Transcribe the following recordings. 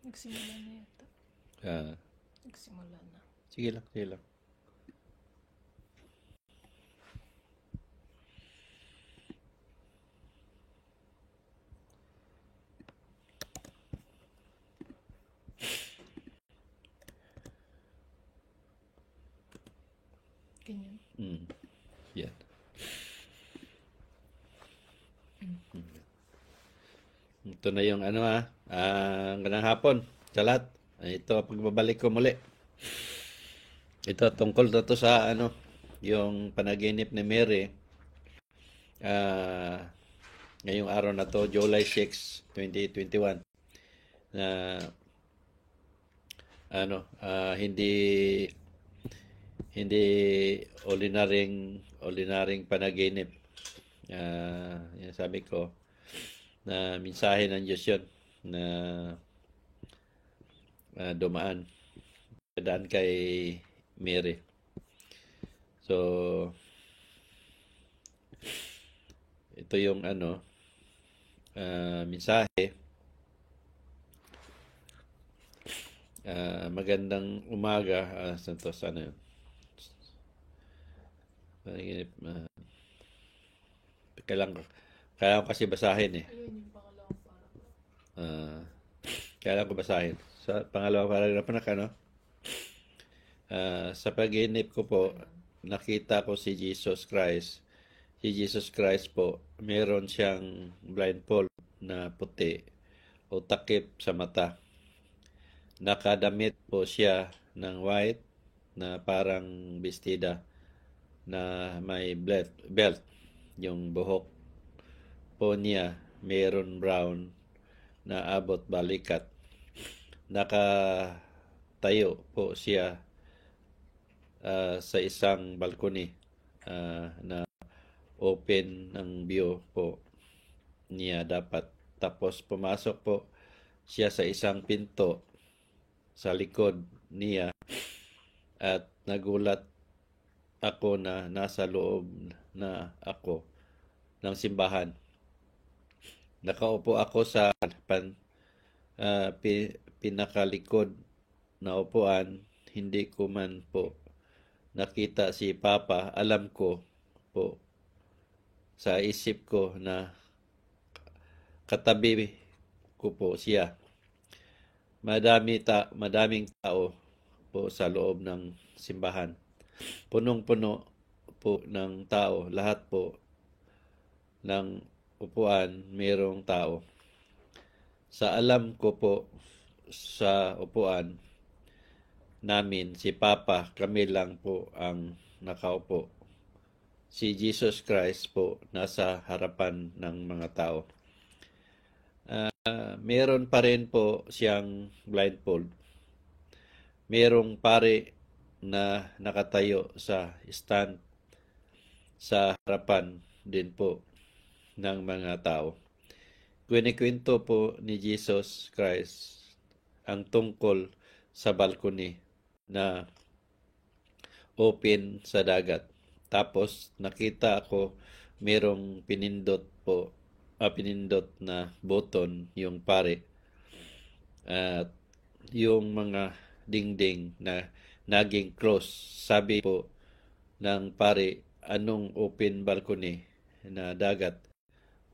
Nagsimula na yata. Ah, Nagsimula na. sige lang, sige lang. Ganyan. Yan. Ito na yung ganang hapon sa lahat. Ito, pagbabalik ko muli. Ito, tungkol na to sa yung panaginip ni Mary. Ngayong araw na to, July 6, 2021. Na hindi ordinaryong panaginip. Yan sabi ko na mensahe ng Diyos yun na dumaan kay Mary. So, ito yung mensahe. Magandang umaga. Sana yun? Panaginip. Kailangan ko kasi basahin eh. Ayun yung pangalawang paragraph. Kailangan ko basahin. Sa pangalawang paragraph na sa pag-iinip ko po, nakita ko si Jesus Christ. Si Jesus Christ po, meron siyang blindfold na puti o takip sa mata. Nakadamit po siya ng white na parang bestida na may belt. Yung buhok po niya meron brown na abot balikat. Nakatayo po siya sa isang balcony na open ng view po niya dapat. Tapos pumasok po siya sa isang pinto sa likod niya at nagulat ako na nasa loob na ako ng simbahan. Nakaupo ako sa pinakalikod na upuan. Hindi ko man po nakita si Papa. Alam ko po sa isip ko na katabi ko po siya. Madaming tao po sa loob ng simbahan. Punong-puno po ng tao. Lahat po ng upuan mayroong tao. Sa alam ko po sa upuan namin si Papa, kami lang po ang nakaupo. Si Jesus Christ po nasa harapan ng mga tao. Meron pa rin po siyang blindfold. Merong pare na nakatayo sa stand sa harapan din po ng mga tao. Kwento po ni Jesus Christ ang tungkol sa balcony na open sa dagat. Tapos nakita ako merong pinindot na button yung pare. At yung mga dingding na naging close. Sabi po ng pare, anong open balcony na dagat?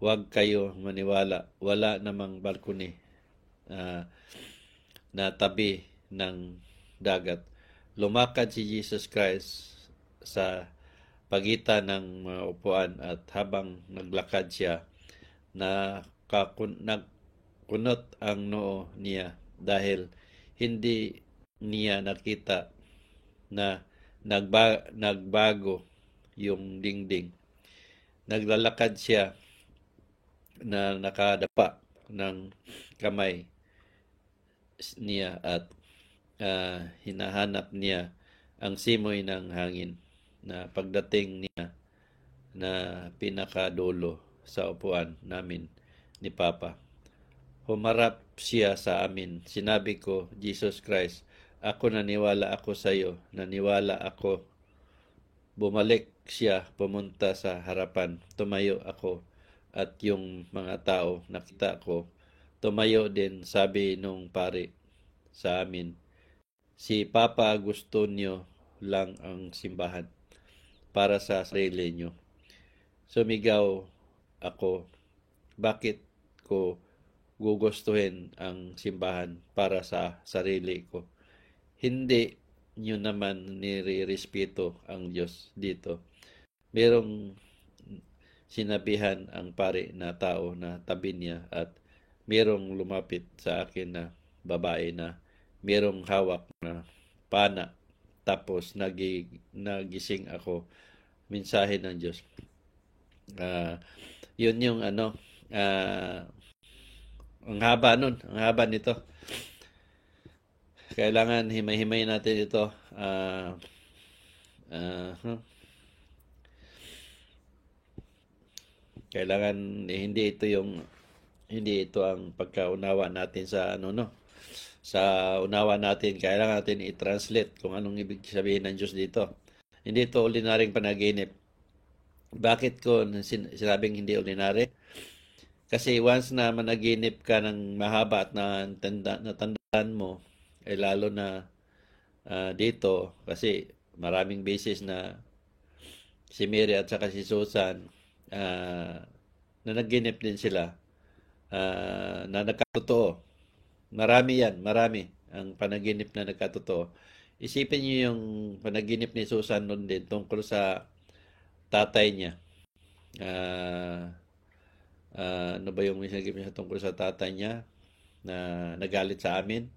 Huwag kayo maniwala. Wala namang balcony na tabi ng dagat. Lumakad si Jesus Christ sa pagitan ng mga upuan at habang naglakad siya, nagkunot ang noo niya dahil hindi niya nakita na nagbago yung dingding. Naglalakad siya na nakadapa ng kamay niya at hinahanap niya ang simoy ng hangin na pagdating niya na pinakadulo sa upuan namin ni Papa. Humarap siya sa amin. Sinabi ko, Jesus Christ, naniwala ako sa iyo. Naniwala ako. Bumalik siya, pumunta sa harapan. Tumayo ako at yung mga tao nakita ko, tumayo din. Sabi nung pare, sa amin. Si Papa gusto nyo lang ang simbahan para sa sarili nyo. Sumigaw ako, bakit ko gugustuhin ang simbahan para sa sarili ko? Hindi nyo naman nire-respeto ang Diyos dito. Merong sinabihan ang pare na tao na tabi niya at merong lumapit sa akin na babae na merong hawak na pana. Tapos nagising ako. Mensahe ng Diyos. Yun yung ang haba nun. Ang haba nito. Kailangan himay-himay natin ito. Kailangan hindi ito ang pagkaunawa natin sa sa unawa natin. Kailangan natin i-translate kung anong ibig sabihin ng Diyos dito. Hindi ito ordinaryong panaginip. Bakit ko sinabing hindi ordinary? Kasi once na managinip ka ng mahaba at natandaan mo, lalo na dito, kasi maraming beses na si Mary at saka si Susan na naginip din sila na nagkatotoo. Marami ang panaginip na nagkatotoo. Isipin niyo yung panaginip ni Susan noon din tungkol sa tatay niya. Ano ba yung sinabi niya tungkol sa tatay niya na nagalit sa amin?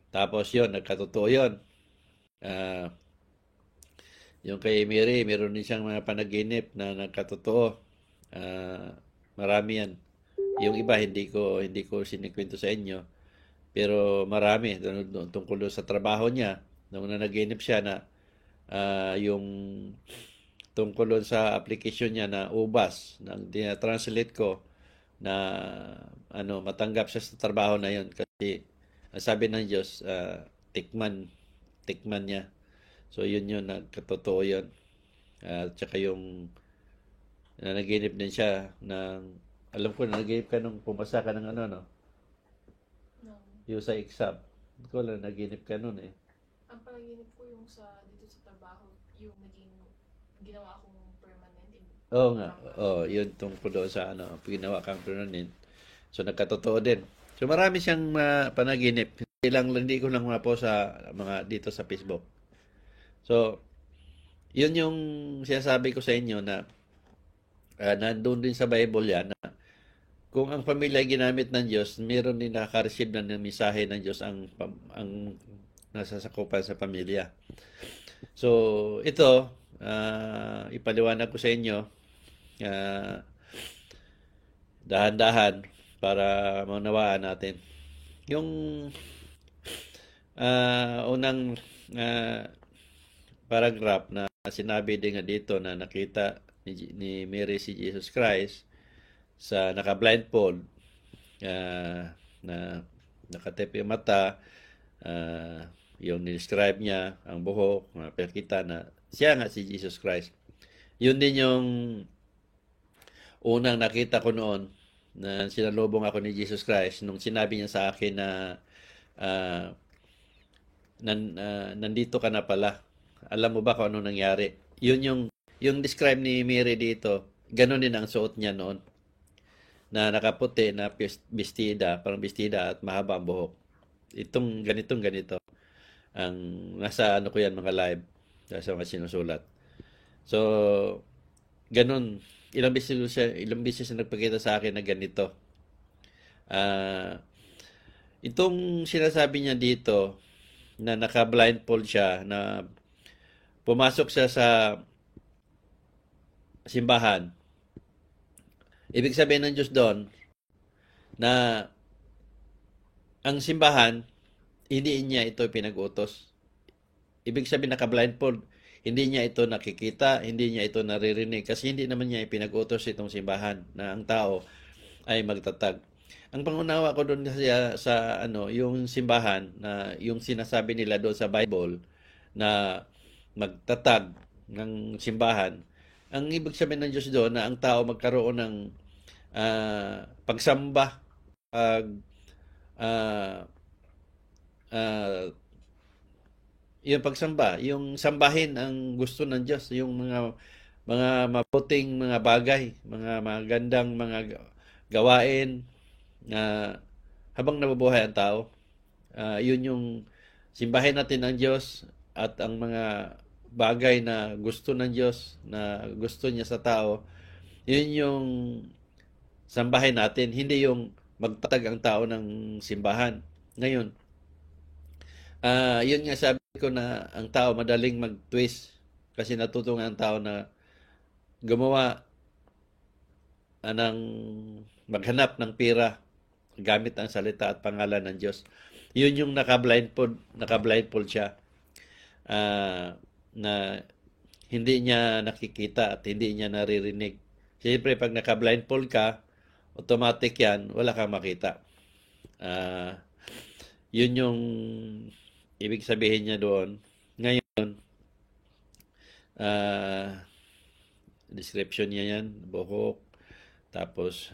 Tapos yun, nagkatotoo yun. Yung kay Mary, meron din siyang mga panaginip na nagkatotoo. Marami yan. Yung iba, hindi ko sinikwento sa inyo. Pero marami. Tungkol sa trabaho niya, nung nanaginip siya na yung tungkol sa application niya na ubas, nang translate ko na matanggap siya sa trabaho na yun kasi sabi ng Diyos, tikman niya. So yun nagkatotoo yun. At saka yung nanaginip din siya alam ko nanaginip ka nung pumasa ka ng No. yung sa exam. Hindi ko lang naginip ka nun eh. Ang panaginip ko yung dito sa trabaho, yung ginawa akong permanent. Oo nga. Yun tungkol doon sa ginawa kang permanent. So nagkatotoo din. So marami siyang panaginip. Hindi ko lang po sa mga dito sa Facebook. So yun yung sinasabi ko sa inyo na nandun din sa Bible yan na kung ang pamilya ay ginamit ng Diyos, meron din nakaka-receive ng mensahe ng Diyos ang nasasakupan sa pamilya. So, ito, ipaliwanag ko sa inyo, dahan-dahan para maunawaan natin. Yung unang paragraph na sinabi din nga dito na nakita ni Mary si Jesus Christ sa naka-blindfold na nakatip yung mata, yung describe niya ang buhok, nakita na siya nga si Jesus Christ. Yun din yung unang nakita ko noon na sinalubong ako ni Jesus Christ nung sinabi niya sa akin na nandito ka na pala. Alam mo ba kung ano nangyari? Yun yung describe ni Mary dito, ganun din ang suot niya noon. Na nakaputi na parang bestida at mahaba ang buhok. Itong ganito. Ang nasa ko yan mga live, sa mga sinusulat. So, ganun. Ilang beses na nagpakita sa akin na ganito. Itong sinasabi niya dito, na naka-blindfold siya, na pumasok siya sa simbahan. Ibig sabihin ng Diyos doon na ang simbahan, hindi niya ito pinag-utos. Ibig sabihin naka-blindfold, hindi niya ito nakikita, hindi niya ito naririnig kasi hindi naman niya ipinag-utos itong simbahan na ang tao ay magtatag. Ang pangunawa ko doon kasi sa yung simbahan na yung sinasabi nila doon sa Bible na magtatag ng simbahan, ang ibig sabihin ng Diyos doon na ang tao magkaroon ng pagsamba, ah, yung pagsamba, yung sambahin ang gusto ng Diyos, yung mga mabuting mga bagay, mga magandang mga gawain na habang nabubuhay ang tao. Yun yung simbahin natin ang Diyos at ang mga bagay na gusto ng Diyos, na gusto niya sa tao, yun yung sambahin natin, hindi yung magtatag ang tao ng simbahan. Ngayon, yun nga sabi ko na ang tao madaling mag-twist kasi natutungan ang tao na gumawa ng maghanap ng pira gamit ang salita at pangalan ng Diyos. Yun yung naka-blindfold siya na hindi niya nakikita at hindi niya naririnig. Siyempre, pag naka-blindfold ka, automatic yan, wala kang makita. Yun yung ibig sabihin niya doon. Ngayon, description niya yan, buhok, tapos,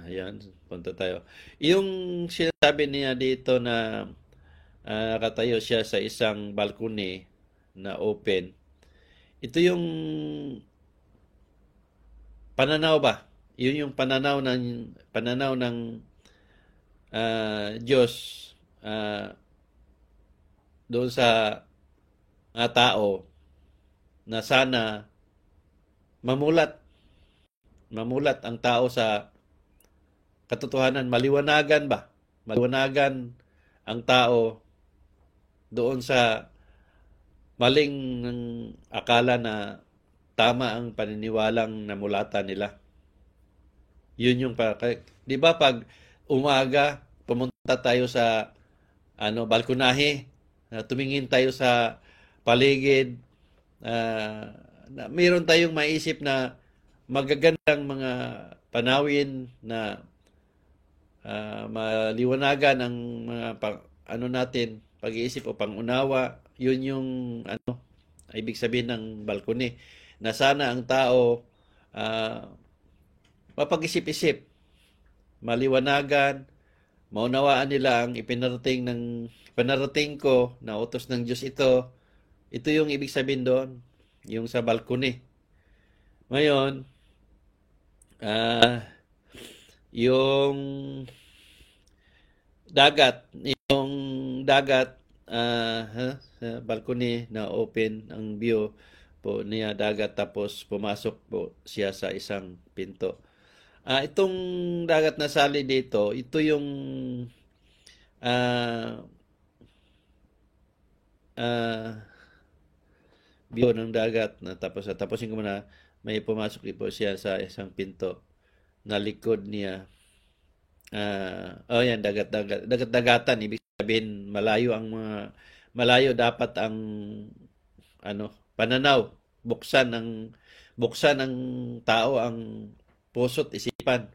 yan, punta tayo. Yung sinasabi niya dito na nakatayo siya sa isang balcony na open, ito yung pananaw ba? Yun yung pananaw ng Diyos doon sa mga tao na sana mamulat ang tao sa katotohanan, maliwanagan ang tao doon sa maling akala na tama ang paniniwalang namulatan nila. Yun yung di ba pag umaga pumunta tayo sa balkonahe, tumingin tayo sa paligid, mayroon tayong maisip na magagandang mga panawin na maliwanagan ang mga natin, pag-iisip o pangunawa. Yun yung ibig sabihin ng balkone, na sana ang tao mapag-isip-isip, maliwanagan, maunawaan nila ang ipinarating ko na utos ng Diyos ito. Ito yung ibig sabihin doon, yung sa balkone. Ngayon, yung dagat, balcony na open ang view po niya dagat, tapos pumasok po siya sa isang pinto. Itong dagat na sali dito, ito yung view ng dagat na tapusin ko muna. May pumasok po siya sa isang pinto na likod niya. Yan, dagat-dagatan, ibig sabihin malayo dapat ang pananaw, buksan ng tao ang puso't isipan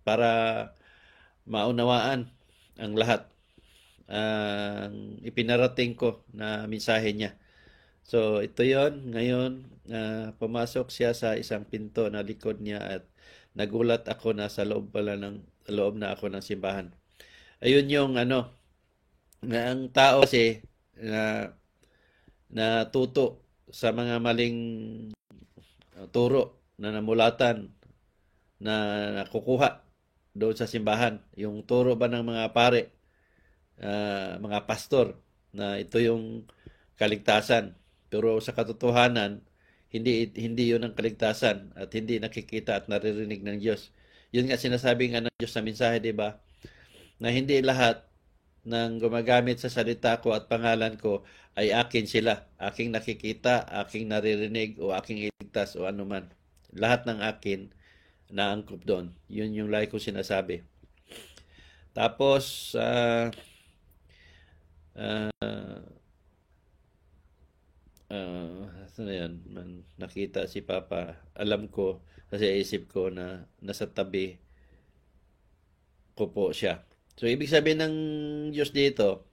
para maunawaan ang lahat ang ipinarating ko na mensahe niya. So ito yon. Ngayon pumasok siya sa isang pinto na likod niya at nagulat ako na sa loob na ako ng simbahan. Ayun yung na ang tao kasi na tuto sa mga maling turo na namulatan na nakukuha doon sa simbahan. Yung turo ba ng mga pare, mga pastor, na ito yung kaligtasan. Pero sa katotohanan, hindi yun ang kaligtasan at hindi nakikita at naririnig ng Diyos. Yun nga sinasabi nga ng Diyos sa mensahe, di ba? Na hindi lahat ng gumagamit sa salita ko at pangalan ko ay akin sila. Aking nakikita, aking naririnig, o aking iligtas, o anuman. Lahat ng akin naangkop doon. Yun yung lagi ko sinasabi. Tapos, nakita si Papa. Alam ko, kasi isip ko na nasa tabi ko po siya. So, ibig sabihin ng Diyos dito,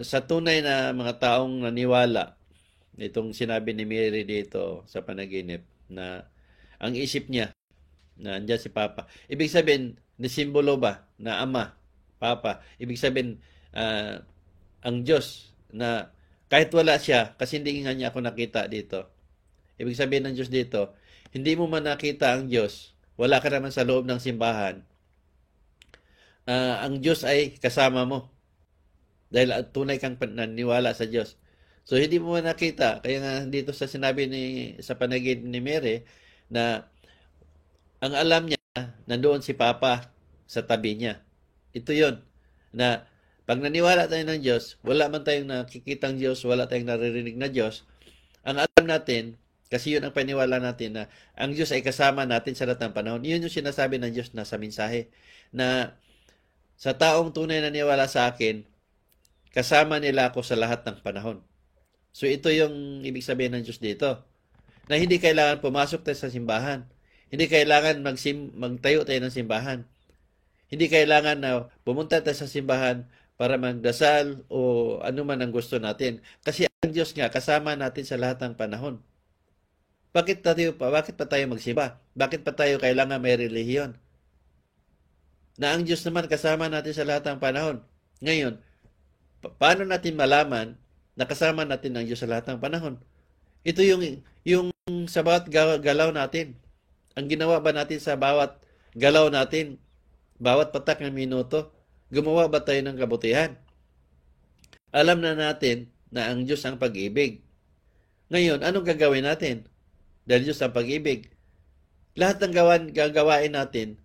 sa tunay na mga taong naniwala, itong sinabi ni Mary dito sa panaginip, na ang isip niya, na andyan si Papa. Ibig sabihin, nasimbolo ba na Ama, Papa? Ibig sabihin, ah, ang Diyos na kahit wala siya, kasi hindi nga niya ako nakita dito. Ibig sabihin ng Diyos dito, hindi mo man nakita ang Diyos, wala ka naman sa loob ng simbahan, ang Diyos ay kasama mo dahil tunay kang naniniwala sa Diyos. So hindi mo man nakita, kaya nga dito sa sinabi sa panaginip ni Mary na ang alam niya nandoon si Papa sa tabi niya. Ito 'yon na pag naniwala tayo ng Diyos, wala man tayong nakikitang Diyos, wala tayong naririnig na Diyos, ang alam natin, kasi yun ang paniwala natin na ang Diyos ay kasama natin sa lahat ng panahon. Yun yung sinasabi ng Diyos na sa mensahe na sa taong tunay na naniwala sa akin, kasama nila ako sa lahat ng panahon. So ito yung ibig sabihin ng Diyos dito. Na hindi kailangan pumasok tayo sa simbahan. Hindi kailangan magtayo tayo ng simbahan. Hindi kailangan na pumunta tayo sa simbahan para magdasal o ano man ang gusto natin. Kasi ang Diyos nga kasama natin sa lahat ng panahon. Bakit pa tayo magsimba? Bakit pa tayo kailangan may relihiyon? Na ang Diyos naman kasama natin sa lahat ng panahon. Ngayon, paano natin malaman na kasama natin ang Diyos sa lahat ng panahon? Ito yung sa bawat galaw natin. Ang ginawa ba natin sa bawat galaw natin, bawat patak ng minuto, gumawa ba tayo ng kabutihan? Alam na natin na ang Diyos ang pag-ibig. Ngayon, anong gagawin natin? Dahil Diyos ang pag-ibig. Lahat ng gagawain natin,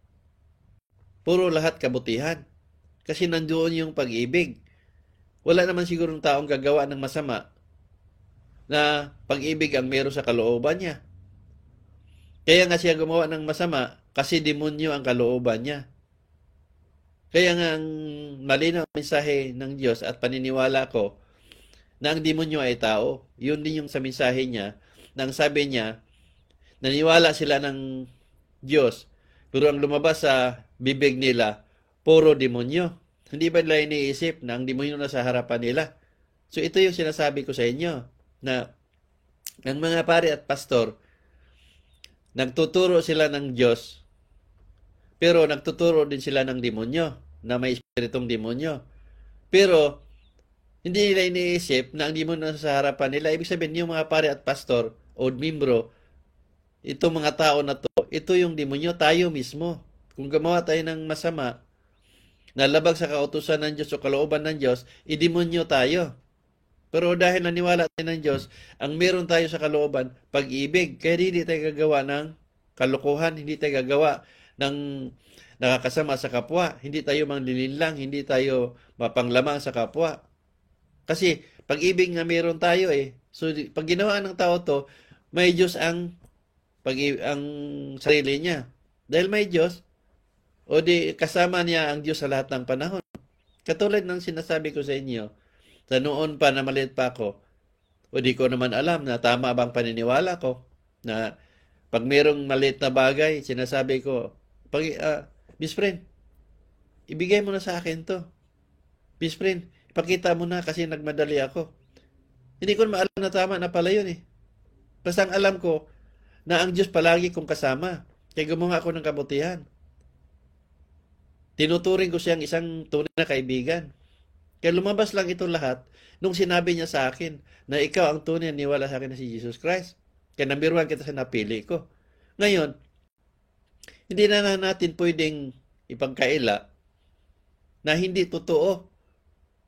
puro lahat kabutihan. Kasi nandoon yung pag-ibig. Wala naman sigurong taong gagawa ng masama na pag-ibig ang meron sa kalooban niya. Kaya nga siya gumawa ng masama kasi demonyo ang kalooban niya. Kaya nga ang malinaw ang mensahe ng Diyos at paniniwala ko na ang demonyo ay tao. Yun din yung sa mensahe niya na ang sabi niya, naniwala sila ng Diyos pero ang lumabas sa bibig nila, puro demonyo. Hindi ba nila iniisip na ang demonyo na sa harapan nila? So ito yung sinasabi ko sa inyo na ang mga pari at pastor, nagtuturo sila ng Diyos, pero nagtuturo din sila ng demonyo, na may espiritong demonyo. Pero, hindi nila iniisip na ang demonyo sa harapan nila. Ibig sabihin, yung mga pari at pastor o membro, itong mga tao na to, ito yung demonyo, tayo mismo. Kung gumawa tayo ng masama, nalabag sa kautusan ng Diyos o kalooban ng Diyos, idemonyo tayo. Pero dahil naniwala tayo ng Diyos, ang meron tayo sa kalooban, pag-ibig. Kaya hindi tayo gagawa ng kalokohan, hindi tayo gagawa ng nakakasama sa kapwa, hindi tayo manglilinlang, hindi tayo mapanglamang sa kapwa. Kasi pag-ibig nga meron tayo eh. So pag ginawa ng tao to, may Diyos ang sarili niya. Dahil may Diyos, o di kasama niya ang Diyos sa lahat ng panahon. Katulad ng sinasabi ko sa inyo, sa noon pa na maliit pa ako, o di ko naman alam na tama bang paniniwala ko, na pag merong maliit na bagay, sinasabi ko, Miss Friend, ibigay mo na sa akin to. Miss Friend, ipakita mo na kasi nagmadali ako. Hindi ko naman alam na tama na pala yun eh. Basta ang alam ko, na ang Diyos palagi kong kasama. Kaya gumawa ako ng kabutihan. Tinuturing ko siyang isang tunay na kaibigan. Kaya lumabas lang ito lahat nung sinabi niya sa akin na ikaw ang tunay na niwala sa akin na si Jesus Christ. Kaya number 1 kita sa napili ko. Ngayon, hindi na natin pwedeng ipagkaila na hindi totoo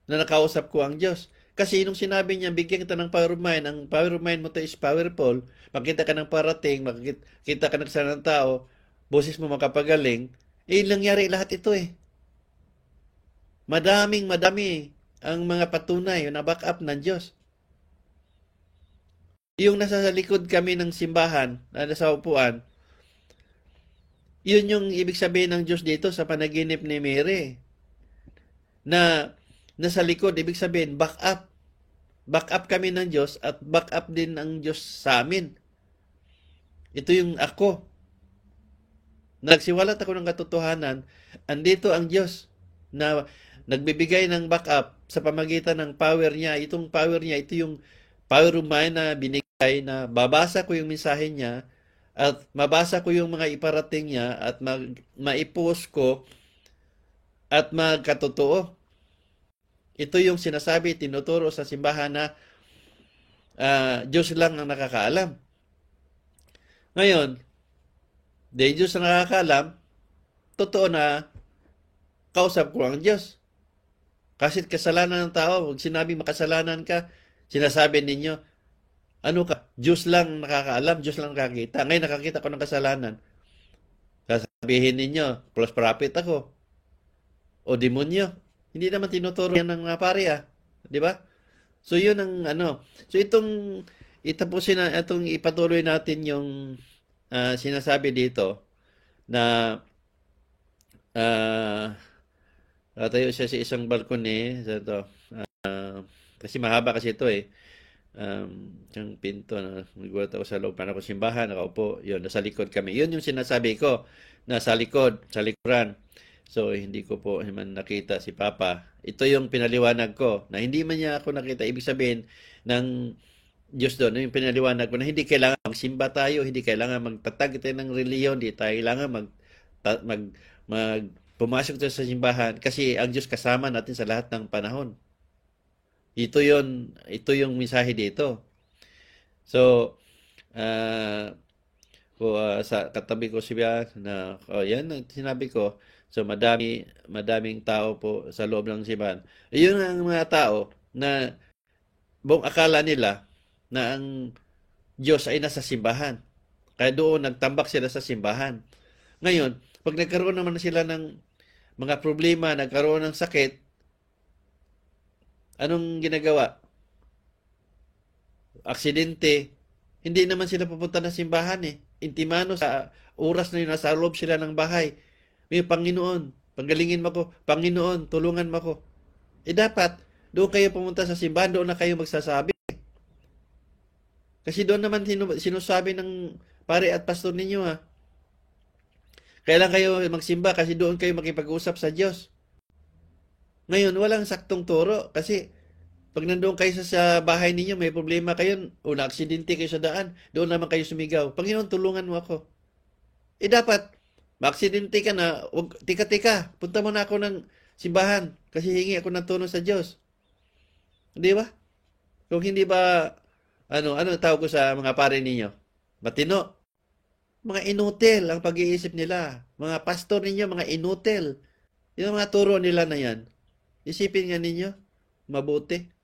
na nakausap ko ang Diyos. Kasi nung sinabi niya, bigyan kita ng power of mind, ang power of mind mo to is powerful, makita ka ng parating, makita ka ng sana ng tao, boses mo makapagaling, nangyari lahat ito eh. Madami ang mga patunay na back up ng Diyos. Yung nasa likod kami ng simbahan, na nasa upuan, yun yung ibig sabihin ng Diyos dito sa panaginip ni Mary. Na nasa likod, ibig sabihin, back up. Back up kami ng Diyos at back up din ng Diyos sa amin. Ito yung ako. Nagsiwalat ako ng katotohanan, andito ang Diyos na nagbibigay ng backup sa pamagitan ng power niya. Itong power niya, ito yung power of mind na binigay na babasa ko yung mensahe niya at mabasa ko yung mga iparating niya at maipost ko at magkatotoo. Ito yung sinasabi, tinuturo sa simbahan na Diyos lang ang nakakaalam. Ngayon, dahil Diyos ang nakakaalam, totoo na kausap ko ang Diyos. Kasi kasalanan ng tao, pag sinabi makasalanan ka, sinasabi ninyo, ano ka? Diyos lang nakakaalam, Diyos lang nakakita. Ngayon nakakita ko ng kasalanan. Sasabihin ninyo, false prophet ako. O demonyo. Hindi naman tinuturo yan ng mga pari, di ba? So yun ang ano. So itapusin na itong ipatuloy natin yung sinasabi dito na tayo siya sa isang balkone kasi mahaba kasi ito yung pinto na nagulat ako sa loob para ako simbahan, nakaupo, yun, nasa likod kami. Yun yung sinasabi ko, nasa likod, sa likuran. So, hindi ko po naman nakita si Papa. Ito yung pinaliwanag ko, na hindi man niya ako nakita. Ibig sabihin, ng Diyos doon, yung pinaliwanag ko na hindi kailangan magsimba tayo, hindi kailangan magtatag tayo ng reliyon, hindi tayo kailangan pumasok tayo sa simbahan kasi ang Diyos kasama natin sa lahat ng panahon. Ito yung mensahe dito. So, sa katabi ko siya na yan ang sinabi ko. So madaming tao po sa loob ng simbahan. Yun ang mga tao na buong akala nila na ang Diyos ay nasa simbahan. Kaya doon nagtambak sila sa simbahan. Ngayon, pag nagkaroon naman sila ng mga problema, nagkaroon ng sakit, anong ginagawa? Aksidente, hindi naman sila pupunta ng simbahan Intimano sa oras na yun, nasa loob sila ng bahay. May Panginoon, pagalingin mo ko. Panginoon, tulungan mo ko. Dapat, doon kayo pumunta sa simbahan, doon na kayo magsasabi. Kasi doon naman sinusabi ng pare at pastor ninyo Kailan kayo magsimba kasi doon kayo makipag-usap sa Diyos. Ngayon, walang saktong turo kasi pag nandoon kayo sa bahay ninyo, may problema kayo, o na-aksidente kayo sa daan, doon naman kayo sumigaw, Panginoon, tulungan mo ako. Dapat, ma-aksidente ka na, tika, punta mo na ako ng simbahan kasi hingi ako ng tulong sa Diyos. Di ba? Kung hindi ba, ano tawag ko sa mga pare ninyo? Matino. Mga inutil ang pag-iisip nila. Mga pastor ninyo, mga inutil. Yung mga turo nila na yan. Isipin nga ninyo, mabuti.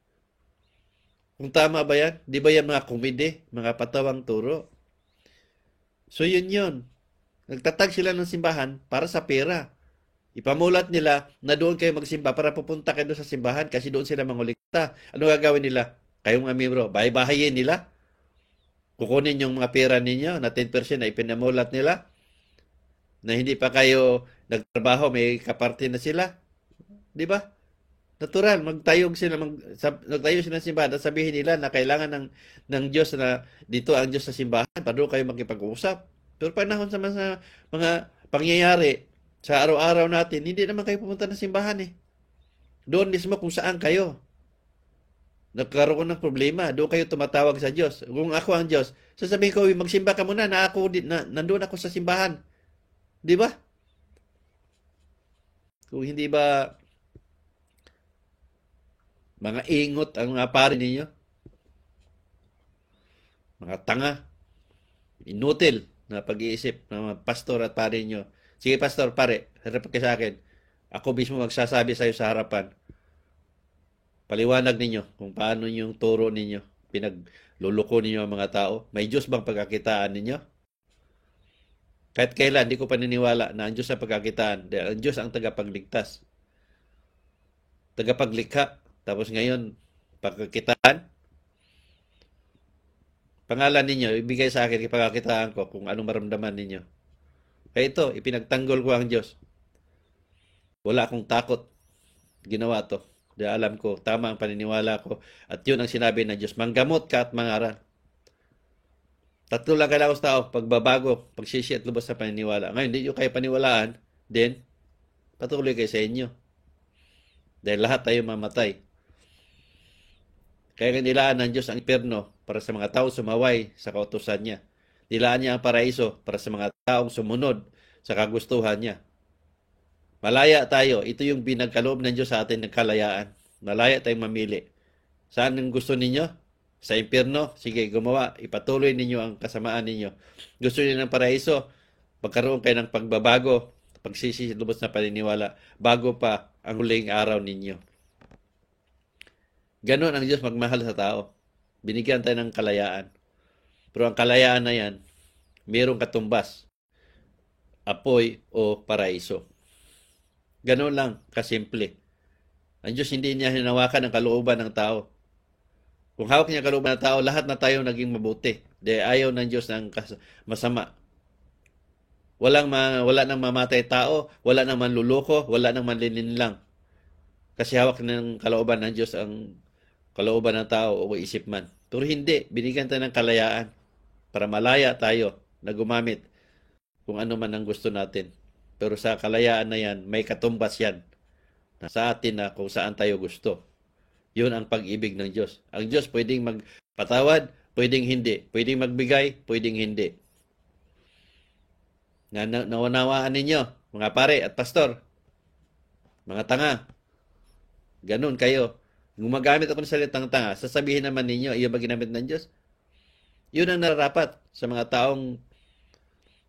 Kung tama ba yan? Di ba yan mga komede, mga patawang turo? So yun. Nagtatag sila ng simbahan para sa pera. Ipamulat nila na doon kayo magsimba para pupunta kayo doon sa simbahan kasi doon sila mangulikta. Ano gagawin nila? Kayong mga miyembro, bahay-bahayin nila. Kukunin yung mga pera ninyo na 10% na ipinamulat nila na hindi pa kayo nagtrabaho, may kaparte na sila. Di ba? Natural, magtayo sila ng simbahan at sabihin nila na kailangan ng Diyos na dito ang Diyos sa simbahan para doon kayo makipag-usap. Pero panahon sa mga pangyayari sa araw-araw natin, hindi naman kayo pumunta ng simbahan Doon mismo kung saan kayo nagkaroon ng problema, doon kayo tumatawag sa Diyos. Kung ako ang Diyos, sasabihin ko, magsimba ka muna na nandun ako sa simbahan. Di ba? Kung hindi ba mga ingot ang mga pare ninyo, mga tanga, inutil na pag-iisip ng mga pastor at pare ninyo. Sige pastor, pare, harap ka sa akin. Ako mismo magsasabi sa iyo sa harapan. Paliwanag ninyo kung paano yung turo ninyo. Pinagluluko ninyo ang mga tao. May Diyos bang pagkakitaan ninyo? Kahit kailan, hindi ko paniniwala na ang Diyos ang pagkakitaan. Dahil ang Diyos ang tagapagligtas. Tagapaglikha. Tapos ngayon, pagkakitaan. Pangalan ninyo, ibigay sa akin pagkakitaan ko kung anong maramdaman ninyo. Kaya ito, ipinagtanggol ko ang Diyos. Wala akong takot. Ginawa to. Dahil alam ko, tama ang paniniwala ko. At yun ang sinabi ng Diyos. Manggamot ka at mangaral. Tatlo lang kailangan sa tao. Pagbabago, pagsisi at lubos sa paniniwala. Ngayon, hindi nyo kayo paniwalaan. Then, patuloy kayo sa inyo. Dahil lahat tayo mamatay. Kaya nilaan ng Diyos ang impyerno para sa mga tao sumaway sa kautusan niya. Nilaan niya ang paraiso para sa mga taong sumunod sa kagustuhan niya. Malaya tayo. Ito yung binagkaloob ng Diyos sa atin ng kalayaan. Malaya tayong mamili. Saan ang gusto ninyo? Sa impyerno? Sige, gumawa. Ipatuloy ninyo ang kasamaan ninyo. Gusto niyo ng paraiso? Pagkaroon kayo ng pagbabago, pagsisilubos na paniniwala, bago pa ang huling araw ninyo. Ganon ang Diyos magmahal sa tao. Binigyan tayo ng kalayaan. Pero ang kalayaan na yan, mayroong katumbas, apoy o paraiso. Ganon lang, kasimple. Ang Diyos hindi niya hinawakan ang kalooban ng tao. Kung hawak niya ang kalooban ng tao, lahat na tayo naging mabuti. Dahil ayaw ng Diyos ng masama. Wala nang mamatay tao, wala nang manluloko, wala nang manlilinlang. Kasi hawak ng kalooban ng Diyos ang kalooban ng tao o isip man. Pero hindi, binigyan tayo ng kalayaan para malaya tayo na gumamit kung ano man ang gusto natin. Pero sa kalayaan na yan, may katumbas yan na sa atin na kung saan tayo gusto. Yun ang pag-ibig ng Diyos. Ang Diyos pwedeng magpatawad, pwedeng hindi. Pwedeng magbigay, pwedeng hindi. Naunawaan ninyo, mga pare at pastor, mga tanga. Ganun kayo. Gumagamit ako ng salitang tanga, sasabihin naman ninyo, iyon ba ginamit ng Diyos? Yun ang nararapat sa mga taong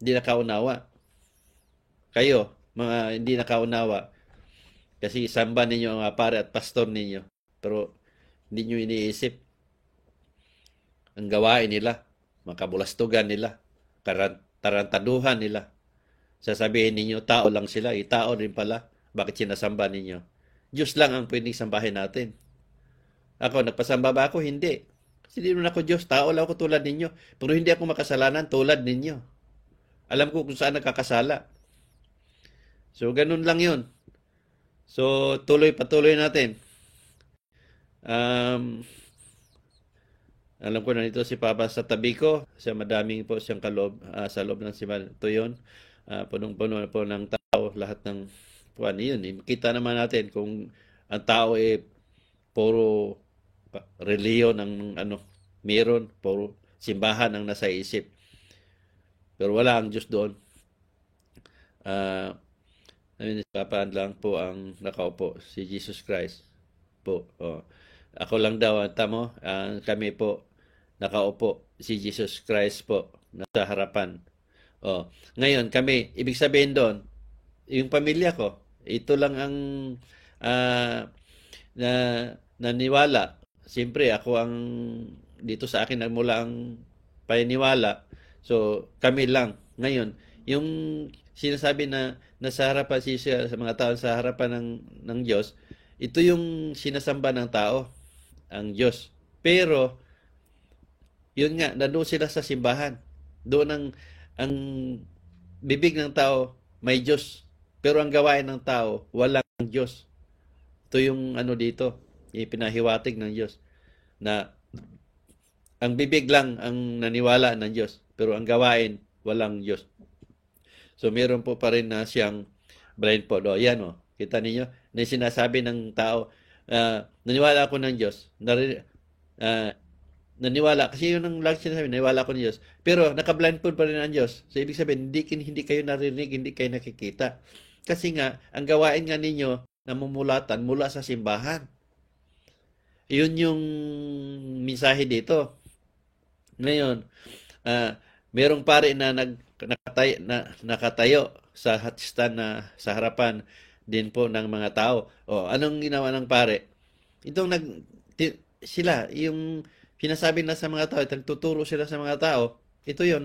hindi nakaunawa. Kayo, mga hindi nakaunawa, kasi samba ninyo ang mga pare at pastor ninyo. Pero hindi nyo iniisip ang gawain nila, makabulastugan nila, tarantaduhan nila. Sasabihin ninyo, tao lang sila, tao rin pala. Bakit sinasamba ninyo? Diyos lang ang pwedeng sambahin natin. Ako, nagpasamba ba ako? Hindi. Kasi di naman ako Diyos, tao lang ako tulad ninyo. Pero hindi ako makasalanan tulad ninyo. Alam ko kung saan nagkakasala. So, ganun lang yun. So, patuloy natin. Alam ko na nito si Papa sa tabi ko. Siya madaming po siyang kaloob sa loob ng simbahan. Ito yun. Punong-puno po ng tao. Lahat ng puwan. Yun. Kita naman natin kung ang tao puro reliyon ang meron. Puro simbahan ang nasa isip. Pero wala ang Diyos doon. Papa lang po ang nakaupo. Si Jesus Christ po. Ako lang daw, tamo, kami po nakaupo, si Jesus Christ po, nasa harapan. Ngayon, kami, ibig sabihin doon, yung pamilya ko, ito lang ang naniwala. Siyempre, ako ang, dito sa akin nagmula ang paniniwala. So, kami lang. Ngayon, yung sinasabi na nasa harapan siya sa mga tao sa harapan ng Diyos, ito yung sinasamba ng tao, ang Diyos. Pero, yun nga, nandun sila sa simbahan. Doon ang bibig ng tao, may Diyos. Pero ang gawain ng tao, walang Diyos. Ito yung dito, ipinahiwatig ng Diyos. Na ang bibig lang ang naniwala ng Diyos. Pero ang gawain, walang Diyos. So, meron po pa rin na siyang blind po. Yan kita ninyo, na sinasabi ng tao, naniwala ako ng Diyos. Naniwala, kasi yun ang lagi sinasabi, naniwala ako ng Diyos. Pero naka-blindfold pa rin ang Diyos. So, ibig sabihin, hindi kayo narinig, hindi kayo nakikita. Kasi nga, ang gawain nga ninyo, namumulatan mula sa simbahan. Yun yung mensahe dito. Ngayon, merong pare na nakatayo sa hatstan na sa harapan din po ng mga tao. Anong ginawa ng pare? Sila, yung pinasabi na sa mga tao, nagtuturo sila sa mga tao, ito yun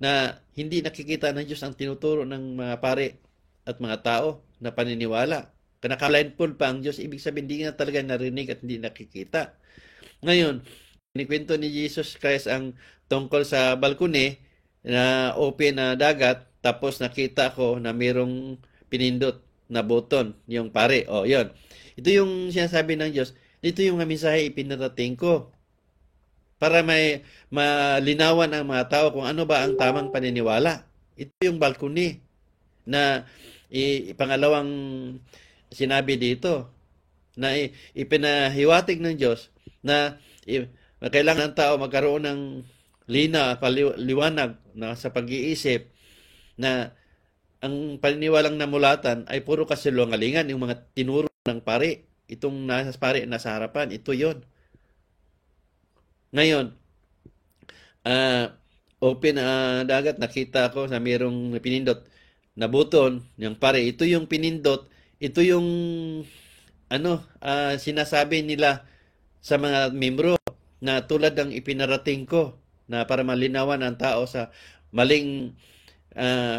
na hindi nakikita ng Diyos ang tinuturo ng mga pare at mga tao na paniniwala. Naka-blindfold pa ang Diyos, ibig sabihin hindi nga talaga narinig at hindi nakikita. Ngayon, inikwento ni Jesus Christ ang tungkol sa balkone na open na dagat, tapos nakita ko na mayroong pinindot na button, yung pare. Yun. Ito yung sinasabi ng Diyos. Ito yung mensahe ipinarating ko. Para may malinawan ang mga tao kung ano ba ang tamang paniniwala. Ito yung balkoni na pangalawang sinabi dito na ipinahiwatig ng Diyos na kailangan ng tao magkaroon ng liwanag na sa pag-iisip na ang paniniwalang namulatan ay puro kasinungalingan, yung mga tinuro ng pare. Itong nasa pare, nasa harapan, ito yon. Ngayon, ah, open dagat, nakita ko na mayroong pinindot na buton, yung pare, ito yung pinindot, ito yung sinasabi nila sa mga membro na tulad ng ipinarating ko na para malinawan ang tao sa maling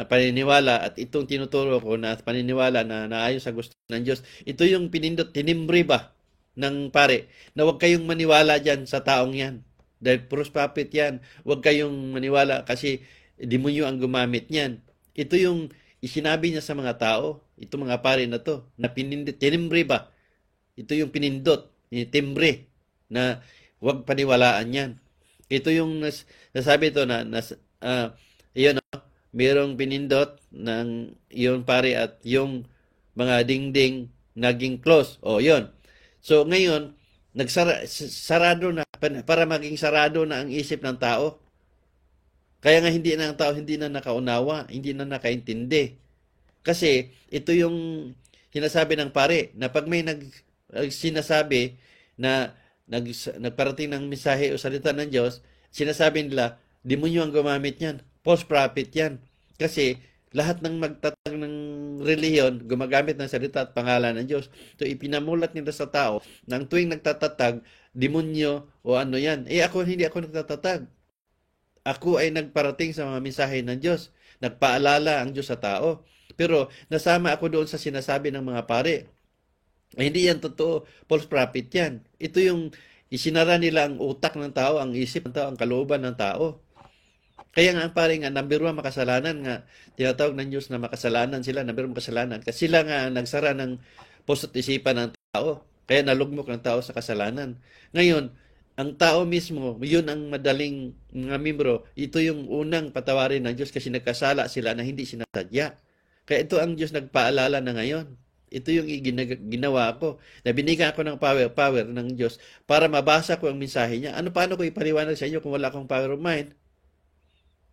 paniniwala at itong tinuturo ko na paniniwala na naayon sa gusto ng Diyos. Ito yung pinindot, tinimbre ba ng pare na huwag kayong maniwala dyan sa taong yan. Dahil false prophet yan. Huwag kayong maniwala kasi demonyo ang gumamit niyan. Ito yung isinabi niya sa mga tao, ito mga pare na to, na pinindot, tinimbre ba? Ito yung pinindot, timbre, na huwag paniwalaan yan. Ito yung nasabi to yun, mayroong pinindot ng yun pare at yung mga dingding naging close. O, yun. So, ngayon, sarado na, para maging sarado na ang isip ng tao. Kaya nga hindi na ang tao, hindi na nakaunawa, hindi na nakaintindi. Kasi, ito yung sinasabi ng pare, na pag may sinasabi na nagparating ng mensahe o salita ng Diyos, sinasabi nila, demonyo ang gumamit yan. False prophet yan. Kasi lahat ng magtatag ng reliyon, gumagamit ng salita at pangalan ng Diyos. So ipinamulat nila sa tao na ang tuwing nagtatatag, demonyo o ano yan. Hindi ako nagtatatag. Ako ay nagparating sa mga mensahe ng Diyos. Nagpaalala ang Diyos sa tao. Pero nasama ako doon sa sinasabi ng mga pare. Hindi yan totoo. False prophet yan. Ito yung isinara nila ang utak ng tao, ang isip ng tao, ang kalooban ng tao. Kaya nga ang pare nga, number 1 makasalanan nga. Tinatawag ng Diyos na makasalanan sila, number 1 makasalanan. Kasi sila nga nagsara ng puso't isipan ng tao. Kaya nalugmok ng tao sa kasalanan. Ngayon, ang tao mismo, yun ang madaling mga membro, ito yung unang patawarin ng Diyos kasi nagkasala sila na hindi sinasadya. Kaya ito ang Diyos nagpaalala na ngayon. Ito yung ginawa ko. Na binigyan ako ng power ng Diyos para mabasa ko ang mensahe niya. Paano ko ipaliwanag sa inyo kung wala akong power of mind?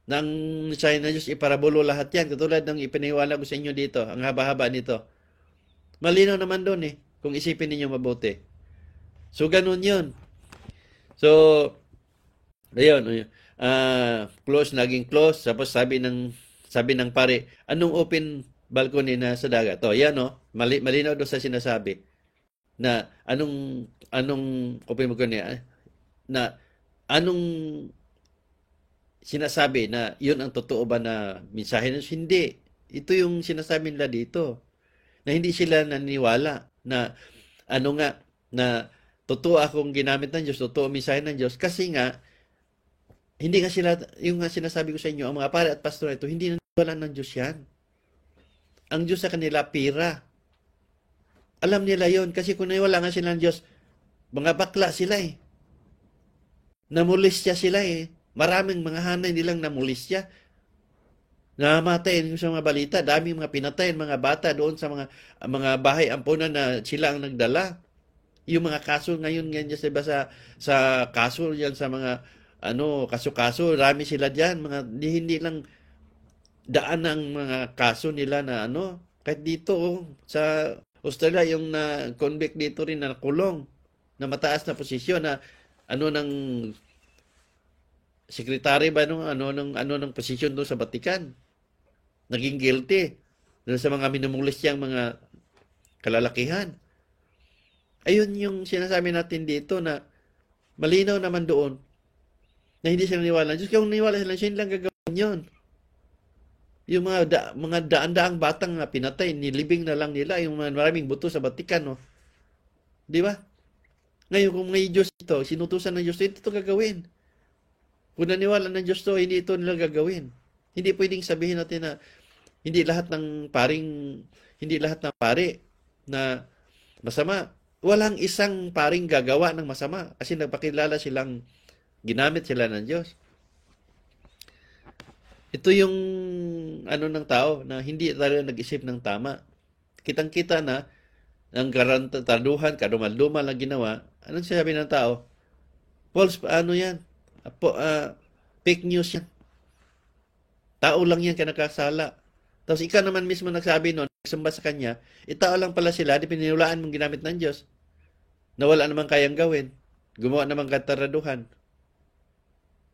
Nang mensahe ng Diyos, iparabulo lahat yan. Katulad ng ipiniwala ko sa inyo dito, ang haba-haba nito. Malinaw naman doon kung isipin ninyo mabuti. So, ganun yun. So, ayun. Close, naging close. Tapos sabi ng pare, anong open balcony na sa dagat? Yan malinaw doon sa sinasabi na anong open balcony na anong sinasabi na yun ang totoo ba na mensahe ng Diyos? Hindi. Ito yung sinasabi nila dito. Na hindi sila naniniwala na na totoo akong ginamit ng Diyos, totoo ang mensahe ng Diyos. Kasi nga, hindi nga sila, yung nga sinasabi ko sa inyo, ang mga pare at pastor ito, hindi naniniwala ng Diyos yan. Ang Diyos sa kanila, pira. Alam nila yon kasi kung naniwala nga sila ng Diyos, mga bakla sila Namulistya sila Maraming mga hanay nilang namulistya. Namatay sa mga balita. Daming mga pinatay, mga bata doon sa mga bahay ampunan na sila ang nagdala. Yung mga kaso ngayon sa kaso yan sa mga kaso-kaso. Rami sila diyan. Hindi lang daan ang mga kaso nila na kahit dito sa Australia yung na-convict dito rin na kulong na mataas na posisyon na ng sekretary ba ng posisyon doon sa Vatican. Naging guilty doon sa mga minumulistyang mga kalalakihan. Ayun yung sinasabi natin dito na malinaw naman doon na hindi sila naniwala. Diyos, kung naniwala sila, siya lang gagawin yun. Yung mga daan-daang batang na pinatay, nilibing na lang nila, yung maraming buto sa Vatican, Di ba? Ngayon, kung may Diyos ito, sinutusan ng Diyos ito gagawin. Kung naniwala ng Diyos to, hindi ito nila gagawin. Hindi pwedeng sabihin natin na hindi lahat ng pare na masama. Walang isang paring gagawa ng masama kasi nagpakilala silang ginamit sila ng Diyos. Ito yung ng tao na hindi talaga nag-isip ng tama. Kitang-kita na ang garantaduhan, kadumal-dumal na ginawa. Anong sinasabi ng tao? False, yan? Fake news yan. Tao lang yan ka nakasala. Tapos ikaw naman mismo nagsabi noon, nagsamba sa kanya, tao lang pala sila, di pininulaan mong ginamit ng Diyos. na wala namang kayang gawin. Gumawa namang kataraduhan.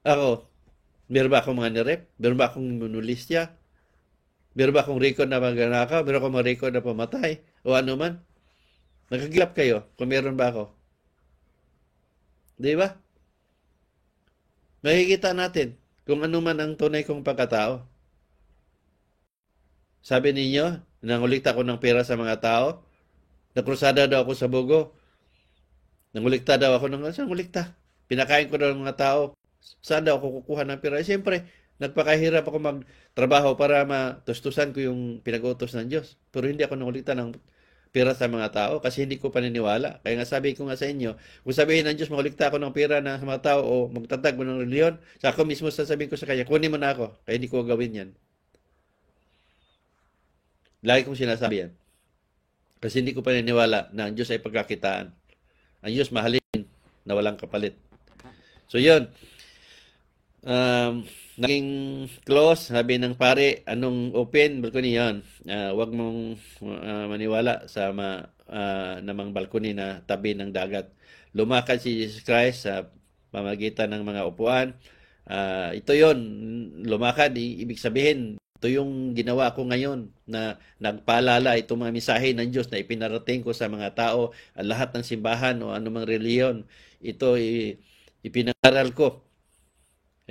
Ako, meron ba akong mga nirep? Meron ba akong monolistya? Meron ba akong record na magnanakaw? Meron akong mga record na pamatay? O ano man? Nakagilap kayo kung meron ba ako. Di ba? Makikita natin kung ano man ang tunay kong pagkatao. Sabi ninyo, nangulikta ko ng pera sa mga tao. Nakrusada daw ako sa bugo. Nangulikta daw ako ng... Saan ngulikta? Pinakain ko daw ng mga tao. Saan daw ako kukuha ng pera? Siyempre, nagpakahirap ako magtrabaho para matustusan ko yung pinag-utos ng Diyos. Pero hindi ako nangulikta ng pera sa mga tao kasi hindi ko paniniwala. Kaya nga sabi ko nga sa inyo, kung sabihin ng Diyos, makulikta ako ng pera sa mga tao o magtatag mo ng reliyon, sa ako mismo sasabihin ko sa kanya, kunin mo na ako. Kaya hindi ko gawin yan. Lagi kong sinasabi yan. Kasi hindi ko paniniwala na ang Diyos ay pagkakitaan. Ang Diyos mahalin na walang kapalit. So yun, naging close, sabi ng pare, anong open balcony yan? Huwag mong maniwala sa namang balcony na tabi ng dagat. Lumakad si Jesus Christ sa pamagitan ng mga upuan. Ito yon, lumakad, ibig sabihin, ito yung ginawa ko ngayon na nagpaalala itong mga misahe ng Diyos na ipinarating ko sa mga tao, lahat ng simbahan o anumang reliyon. Ito ipinaral ko.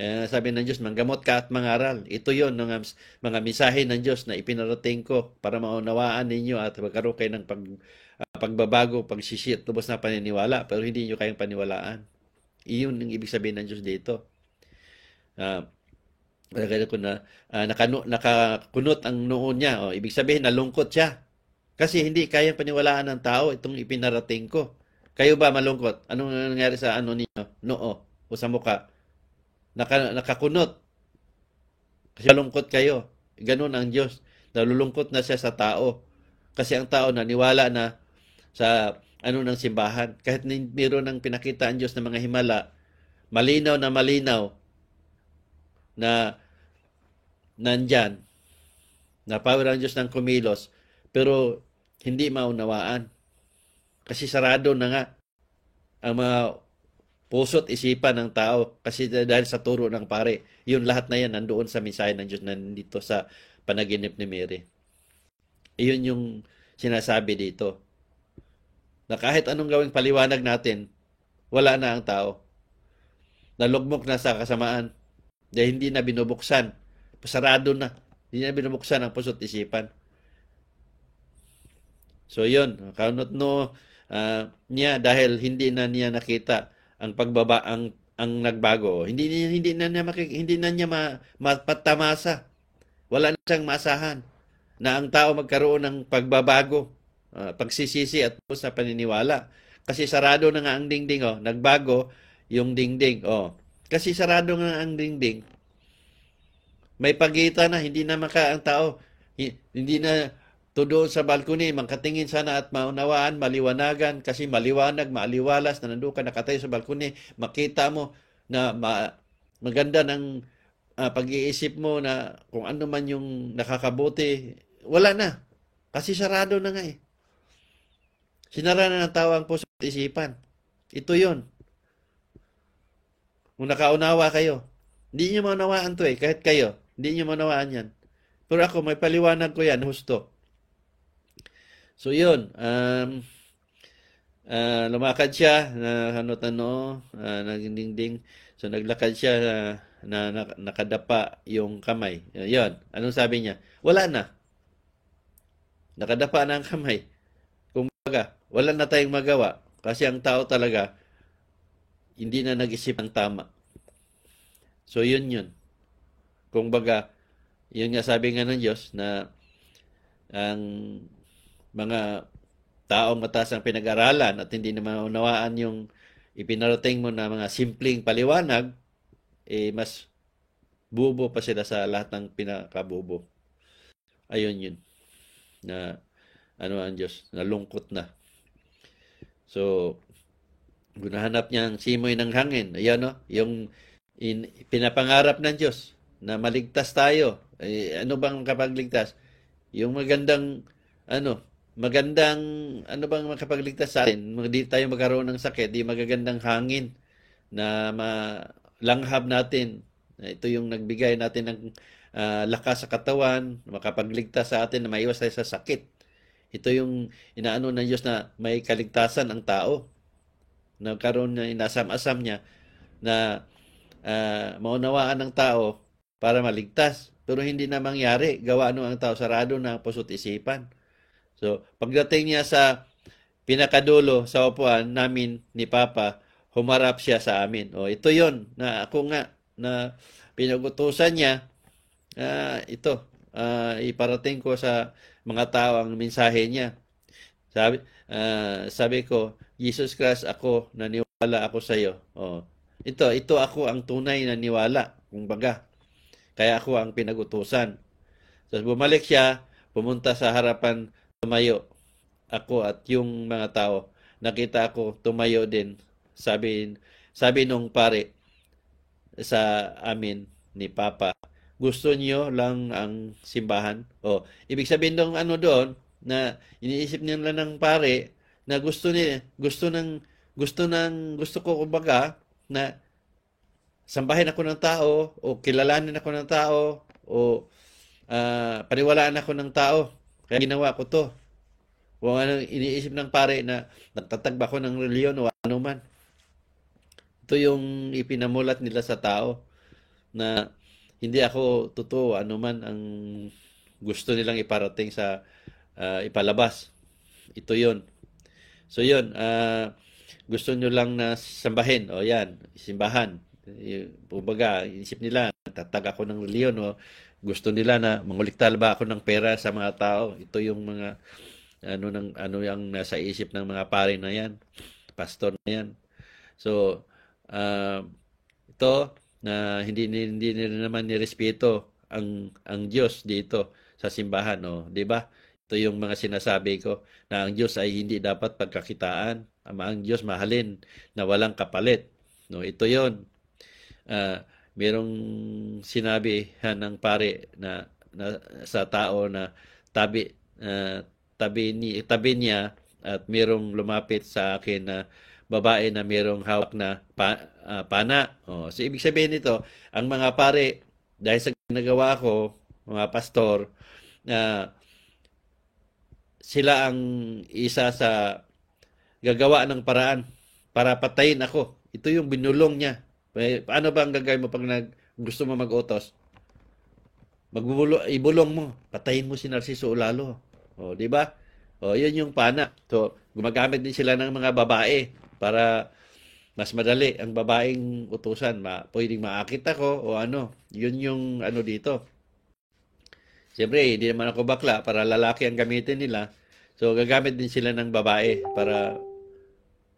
Sabi ng Diyos, manggamot ka at mangaral. Ito yon mga misahe ng Diyos na ipinarating ko para maunawaan ninyo at magkaroon kayo ng pagbabago, pagsisir, tubos na paniniwala, pero hindi nyo kayang paniwalaan. Iyon ang ibig sabihin ng Diyos dito. Ko na nakakunot ang noo niya. Ibig sabihin, nalungkot siya. Kasi hindi kayang paniwalaan ng tao itong ipinarating ko. Kayo ba malungkot? Anong nangyari sa ninyo? Noo o sa mukha? Nakakunot. Kasi malungkot kayo. Ganun ang Diyos. Nalulungkot na siya sa tao. Kasi ang tao naniwala na sa ng simbahan. Kahit mayroon ng pinakita ang Diyos ng mga himala, malinaw na nandyan, na power ang Diyos ng kumilos, pero hindi maunawaan. Kasi sarado na nga ang mga puso't isipan ng tao kasi dahil sa turo ng pare. Yun lahat na yan nandoon sa mensahe ng Diyos na nandito sa panaginip ni Mary. Iyon yung sinasabi dito. Na kahit anong gawing paliwanag natin, wala na ang tao. Nalugmok na sa kasamaan. Dahil hindi na binubuksan. Pasarado na. Hindi na binubuksan ang puso't isipan. So yun, kaunot niya dahil hindi na niya nakita ang ang nagbago. Hindi na niya mapatamasa. Wala na siyang maasahan na ang tao magkaroon ng pagbabago, pagsisisi at sa paniniwala. Kasi sarado na nga ang dingding, nagbago yung dingding. Kasi sarado nga ang dingding. May pagitan na, hindi na ang tao, hindi na doon sa balcony, mangkatingin sana at maunawaan, maliwanagan, kasi maliwanag, maaliwalas, na nandun ka nakatayo sa balcony, makita mo na maganda ng pag-iisip mo na kung ano man yung nakakabuti, wala na. Kasi sarado na nga eh. Sinara na ng tao ang puso at isipan. Ito yun. Kung nakaunawa kayo, hindi nyo maunawaan to eh, kahit kayo. Hindi nyo maunawaan yan. Pero ako, may paliwanag ko yan, husto. So yun, lumakad siya, nagdingding. So naglakad siya na nakadapa yung kamay. Yun, anong sabi niya? Wala na. Nakadapa na ang kamay. Kung baga, wala na tayong magawa. Kasi ang tao talaga, hindi na nag-isip ng tama. So yun. Kung baga, yun nga sabi nga ng Diyos na ang mga taong mataas ang pinag-aralan at hindi na maunawaan yung ipinarating mo na mga simpleng paliwanag, mas bubo pa sila sa lahat ng pinakabubo. Ayun yun. Na ang Diyos, nalungkot na. So, kung nahanap niya ang simoy ng hangin, ayan yung pinapangarap ng Diyos na maligtas tayo. Ano bang kapagligtas? Yung magandang magandang, ano bang makapagligtas sa atin? Di tayo magkaroon ng sakit, di magagandang hangin na malanghap natin. Ito yung nagbigay natin ng lakas sa katawan, makapagligtas sa atin na maiwas tayo sa sakit. Ito yung inaano ng Diyos na may kaligtasan ang tao. Nagkaroon na inasam-asam niya na maunawaan ng tao para maligtas. Pero hindi na mangyari. Gawa ang tao, sarado na ang puso't isipan. So, pagdating niya sa pinakadulo sa upuan namin ni Papa, humarap siya sa amin. O, ito yon na ako nga na pinagutusan niya, ito, iparating ko sa mga tao ang mensahe niya. Sabi ko, Jesus Christ ako, naniwala ako sa iyo. Oh, ito ako ang tunay na niwala, kumbaga. Kaya ako ang pinagutusan. So bumalik siya, pumunta sa harapan, tumayo ako at yung mga tao. Nakita ako, tumayo din. Sabi nung pare sa amin ni Papa, gusto niyo lang ang simbahan? Oh, ibig sabihin nung ano doon, na iniisip nila ng pare na gusto ko kumbaga na sambahin ako ng tao o kilalanin ako ng tao o paniwalaan ako ng tao. Kaya ginawa ko to. O ano iniisip ng pare na nagtatagba ko ng reliyon o ano man. Ito yung ipinamulat nila sa tao na hindi ako totoo ano man ang gusto nilang iparating sa ipalabas. Ito yon. So yun, gusto nyo lang na sambahin. O yan, simbahan. Kumbaga, isip nila, tatag ako ng reliyon. O gusto nila na manguliktal ba ako ng pera sa mga tao. Ito yung mga, ano yung nasa isip ng mga pare na yan. Pastor na yan. So, ito, na hindi nila naman nirespeto ang Diyos dito sa simbahan. O, di ba? Ito yung mga sinasabi ko na ang Diyos ay hindi dapat pagkakitaan. Ang Diyos mahalin na walang kapalit. No, ito yon. Merong sinabi ng pare na sa tao na tabi niya at merong lumapit sa akin na babae na merong hawak na pana. Oh, so ibig sabihin nito, ang mga pare dahil sa ginagawa ko, mga pastor, sila ang isa sa gagawa ng paraan para patayin ako. Ito yung binulong niya. Paano ba ang gagawin mo pag gusto mo mag-utos? Ibulong mo. Patayin mo si Narciso Ulalo. O, di ba? O, yun yung pana. So, gumagamit din sila ng mga babae para mas madali ang babaeng utusan. Pwedeng maakit ako o ano. Yun yung ano dito. Siyempre, hindi naman ako bakla para lalaki ang gamitin nila. So, gagamit din sila ng babae para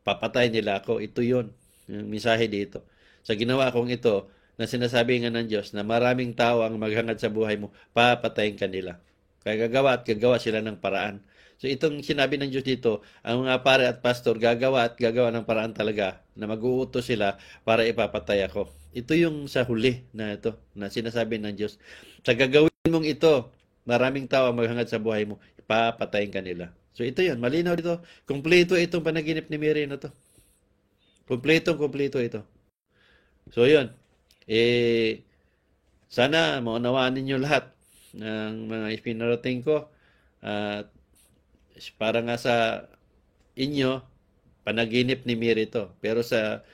papatay nila ako. Ito yun. Yung mensahe dito. Sa ginawa kong ito, na sinasabi nga ng Diyos na maraming tao ang maghangad sa buhay mo, papatayin ka nila. Kaya gagawa sila ng paraan. So, itong sinabi ng Diyos dito, ang mga pare at pastor gagawa ng paraan talaga na mag-uutos sila para ipapatay ako. Ito yung sa huli na ito, na sinasabi ng Diyos. Sa gagawin mong ito, maraming tao ang maghangad sa buhay mo, papatayin ka nila. So ito yun, malinaw dito. Kumpleto itong panaginip ni Mary na to. Kumpleto ito. So yun, sana maunawaan ninyo lahat ng mga ipinarating ko. At para nga sa inyo, panaginip ni Mary ito. Pero sa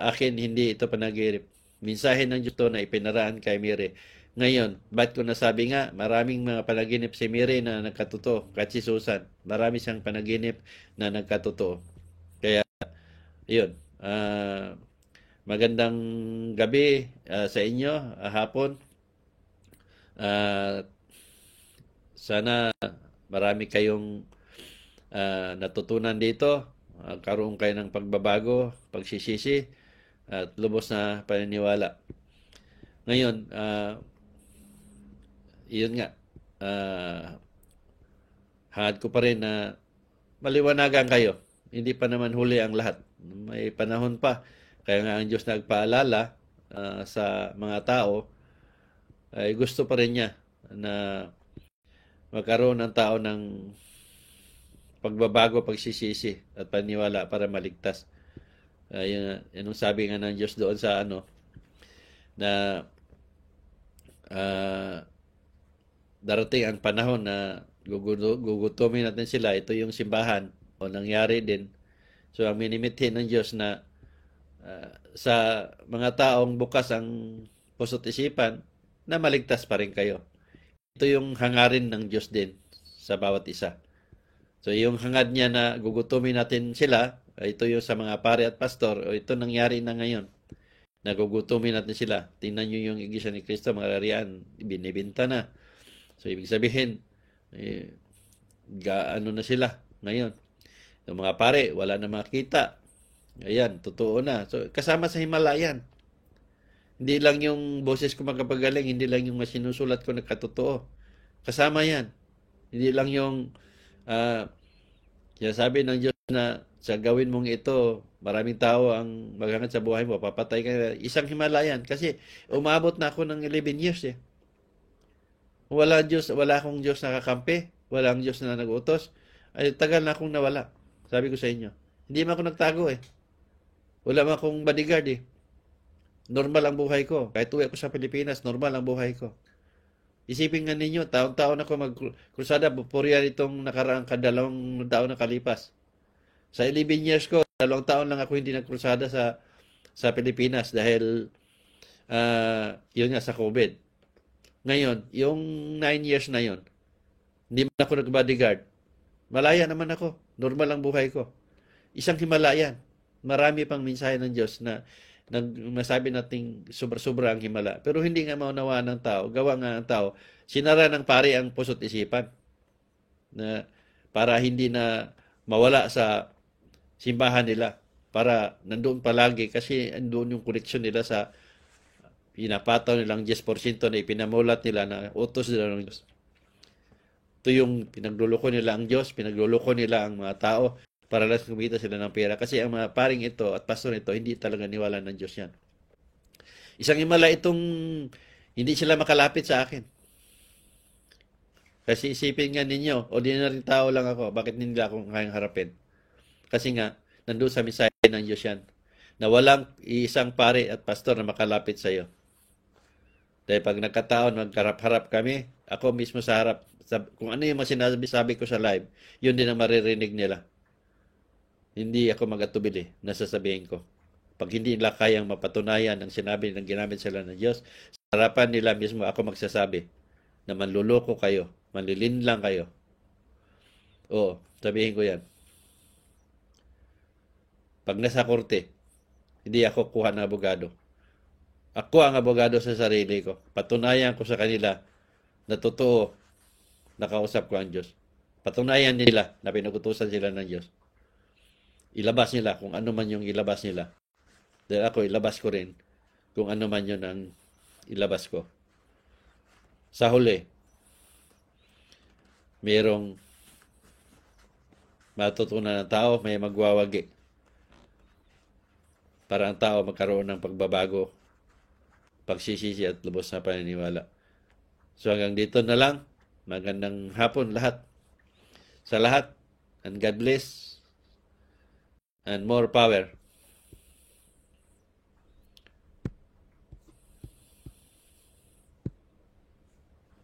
akin, hindi ito panaginip. Mensahe ng Diyos to na ipinaraan kay Mary. Ngayon, ba't ko nasabi nga, maraming mga panaginip si Mary na nagkatotoo. Kahit si Susan, marami siyang panaginip na nagkatotoo. Kaya, yun. Magandang gabi sa inyo, hapon. Sana marami kayong natutunan dito. Karoon kayo ng pagbabago, pagsisisi, at lubos na paniniwala. Ngayon, yun nga, hangad ko pa rin na maliwanagan kayo. Hindi pa naman huli ang lahat. May panahon pa. Kaya nga ang Diyos nagpaalala sa mga tao, ay gusto pa rin niya na magkaroon ng tao ng pagbabago, pagsisisi at paniwala para maligtas. Yun ang sabi nga ng Diyos doon sa na ah, darating ang panahon na gugutumin natin sila. Ito yung simbahan o nangyari din. So ang minimithi ng Diyos na sa mga taong bukas ang puso't isipan na maligtas pa rin kayo. Ito yung hangarin ng Diyos din sa bawat isa. So yung hangad niya na gugutumin natin sila, ito yung sa mga pare at pastor, o ito nangyari na ngayon. Nagugutumin natin sila. Tingnan nyo yung Iglesia ni Cristo, mga rarian, binibinta na. So ibig sabihin, gaano na sila ngayon. Yung mga pare, wala na makita. Ayan, totoo na. So kasama sa Himalayan. Hindi lang yung boses ko magkapagaling, hindi lang yung masinusulat ko nagkatotoo. Kasama yan. Hindi lang yung sabi ng Diyos na sa gawin mong ito, maraming tao ang maghangad sa buhay mo, papatay ka. Isang Himalayan. Kasi umabot na ako ng 11 years eh. Wala akong Diyos na kakampi. Walang Diyos na nag-utos. Ay, tagal na akong nawala. Sabi ko sa inyo. Hindi man ako nagtago eh. Wala man akong bodyguard eh. Normal ang buhay ko. Kahit uwi ako sa Pilipinas, normal ang buhay ko. Isipin nga ninyo, taon-taon ako mag-krusada, pupurian itong nakaraang kadalawang taon na kalipas. Sa 11 years ko, 2 taon lang ako hindi nagkrusada sa Pilipinas dahil yun nga sa COVID. Ngayon, yung 9 years na yun, hindi man ako nag-bodyguard. Malaya naman ako. Normal ang buhay ko. Isang Himalayan. Marami pang mensahe ng Diyos na masabi nating sobra-sobra ang himala. Pero hindi nga maunawaan ng tao. Gawa nga ng tao. Sinara ng pare ang puso't isipan. Na para hindi na mawala sa simbahan nila. Para nandoon palagi. Kasi nandoon yung koneksyon nila sa pinapataw nilang 10% na ipinamulat nila na utos nila ng Diyos. Ito yung pinagluloko nila ang Diyos. Pinagluloko nila ang mga tao para lang kumita sila ng pera. Kasi ang mga paring ito at pastor ito, hindi talaga niwala ng Diyos yan. Isang himala itong hindi sila makalapit sa akin. Kasi isipin nga ninyo, ordinary tao lang ako, bakit hindi ako kayang harapin? Kasi nga, nandun sa mensahe ng Diyos yan, na walang isang pare at pastor na makalapit sa iyo. Dahil pag nagkataon, magkarap-harap kami, ako mismo sa harap, kung ano yung sinasabi ko sa live, yun din ang maririnig nila. Hindi ako mag-atubili na sasabihin ko. Pag hindi nila kayang mapatunayan ang sinabi ng ginamit sila ng Diyos, sa harapan nila mismo ako magsasabi na manluloko kayo, manlilinlang kayo. Oo, sabihin ko yan. Pag nasa korte, hindi ako kuha ng abogado. Ako ang abogado sa sarili ko. Patunayan ko sa kanila na totoo nakausap ko ang Diyos. Patunayan nila na pinugutusan sila ng Diyos. Ilabas nila kung ano man yung ilabas nila. Dahil ako, ilabas ko rin kung ano man yun ang ilabas ko. Sa huli, mayroong matutunan ng tao, may magwawagi. Para ang tao magkaroon ng pagbabago, pagsisisi at lubos na paniniwala. So hanggang dito na lang. Magandang hapon lahat. Sa lahat. And God bless. And more power.